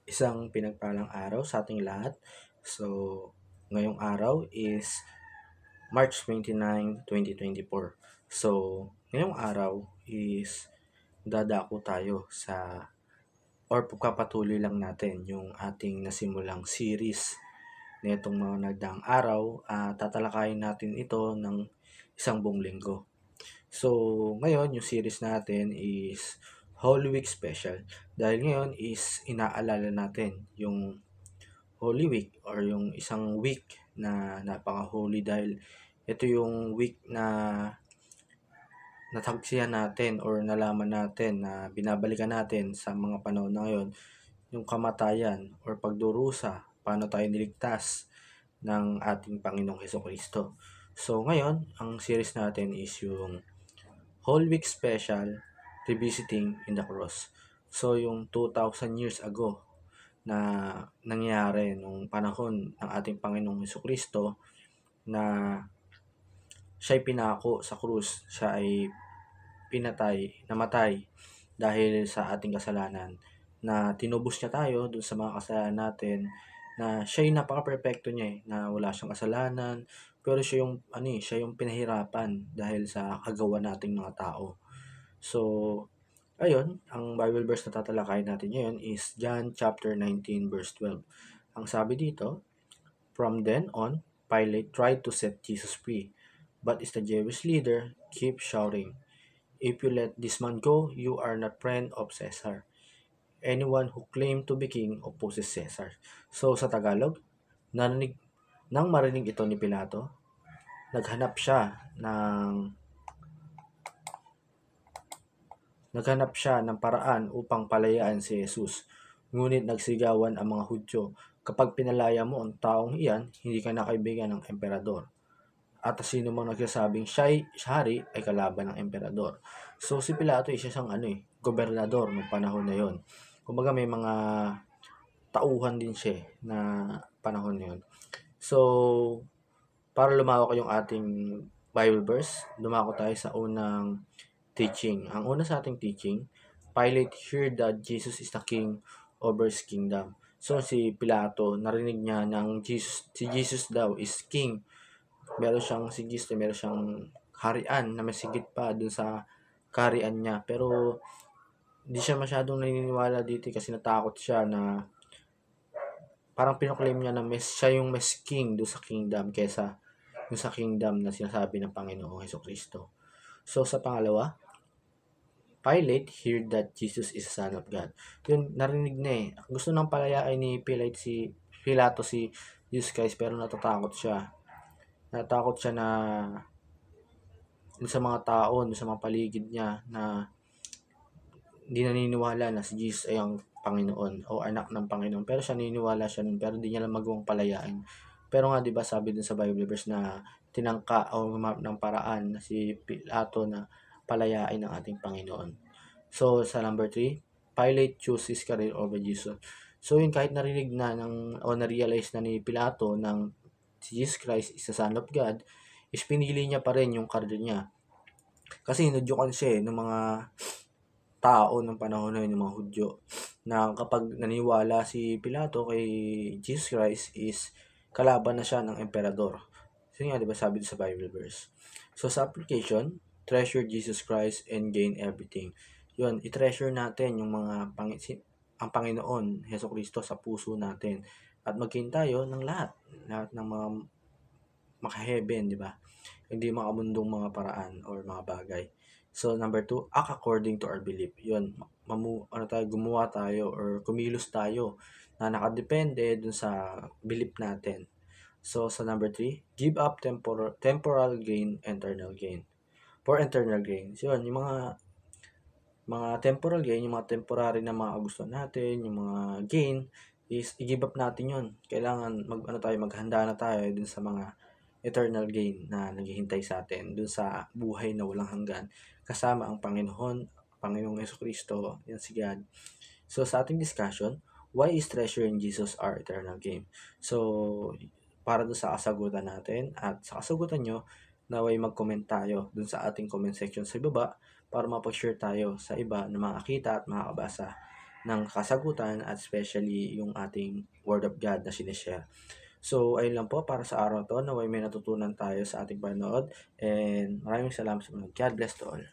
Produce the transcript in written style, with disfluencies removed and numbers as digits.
Isang pinagpalang araw sa ating lahat. So, ngayong araw is March 29, 2024. So, ngayong araw is dadako tayo sa or pagpapatuloy lang natin yung ating nasimulang series nitong mga nagdaang araw. Tatalakayin natin ito ng isang buong linggo. So, ngayon yung series natin is Holy Week Special. Dahil ngayon is inaalala natin yung Holy Week or yung isang week na napaka-holy dahil ito yung week na natagsihan natin or nalaman natin na binabalikan natin sa mga panahon na ngayon yung kamatayan or pagdurusa, paano tayo niligtas ng ating Panginoong Hesukristo. So ngayon, ang series natin is yung Holy Week Special Revisiting in the Cross. So yung 2,000 years ago na nangyari nung panahon ng ating Panginoong Hesukristo na siya'y pinako sa krus, siya ay namatay dahil sa ating kasalanan, na tinubos niya tayo dun sa mga kasalanan natin, na siya'y napaka-perpekto niya na wala siyang kasalanan, pero siya yung pinahirapan dahil sa kagawa nating mga tao. So, ayun, ang Bible verse na tatalakayin natin ngayon is John chapter 19 verse 12. Ang sabi dito, "From then on, Pilate tried to set Jesus free, but the Jewish leader kept shouting, 'If you let this man go, you are not friend of Caesar. Anyone who claimed to be king opposes Caesar.'" So sa Tagalog, narinig, nang marinig ito ni Pilato, naghanap siya ng Naghanap siya ng paraan upang palayaan si Jesus. Ngunit nagsigawan ang mga Hudyo, "Kapag pinalaya mo ang taong iyan, hindi ka na kaibigan ng emperador. At sino mang nagsasabing siya'y hari ay kalaban ng emperador." So si Pilato isa siyang gobernador noong panahon na yon. Kumbaga may mga tauhan din siya na panahon na yon. So para lumawak yung ating Bible verse, dumako tayo sa unang teaching. Ang una sa ating teaching, Pilate heard that Jesus is the king over his kingdom. So si Pilato, narinig niya ng si Jesus daw is king. Meron siyang harian na masigit pa dun sa kaharian niya. Pero hindi siya masyadong naniniwala dito kasi natakot siya na parang pinoclaim niya na siya yung mas king doon sa kingdom kesa yung sa kingdom na sinasabi ng Panginoong Hesukristo. So sa pangalawa, Pilate heard that Jesus is the Son of God. Yun, narinig na eh. Gusto nang palayain ni Pilato si Jesus Christ, pero natatakot siya. Natatakot siya na sa mga tao, sa mga paligid niya na hindi naniniwala na si Jesus ay ang Panginoon o anak ng Panginoon. Pero siya naniniwala siya nun, pero hindi niya lang magawang palayain. Pero nga 'di ba sabi din sa Bible verse na tinangka o humanap ng paraan na si Pilato na palayain ng ating Panginoon. So sa number 3, Pilate chooses career over Jesus. So yun, kahit narinig na o na-realize na ni Pilato ng si Jesus Christ is the Son of God, is pinili niya pa rin yung career niya. Kasi hinudyukan siya ng mga tao ng panahon na yun, yung mga Hudyo, na kapag naniwala si Pilato kay Jesus Christ is kalaban na siya ng emperador. So nga, di ba sabi sa Bible verse. So sa application, treasure Jesus Christ and gain everything. Yun, i-treasure natin yung ang Panginoon, Hesukristo sa puso natin. At magkain tayo ng lahat ng mga maka-heaven, di ba? Hindi makamundong mga paraan or mga bagay. So number 2, act according to our belief. Yun, gumawa tayo or kumilos tayo na nakadepende dun sa belief natin. So sa number 3, give up temporal gain, eternal gain. For eternal gain. So yun, yung mga temporal gain, yung mga temporary na mga gusto natin, yung mga gain, is i-give up natin yun. Kailangan maghanda na tayo dun sa mga eternal gain na naghihintay sa atin dun sa buhay na walang hanggan kasama ang Panginoong Hesukristo, yan si God. So sa ating discussion, why is treasuring Jesus our eternal gain? So para dun sa kasagutan natin at sa kasagutan nyo, naway mag-comment tayo dun sa ating comment section sa ibaba para mapag-share tayo sa iba na makakita at makakabasa ng kasagutan at especially yung ating Word of God na sinishare. So, ayun lang po para sa araw 'to, nawa'y may natutunan tayo sa ating panonood and maraming salamat sa panonood. God bless to all.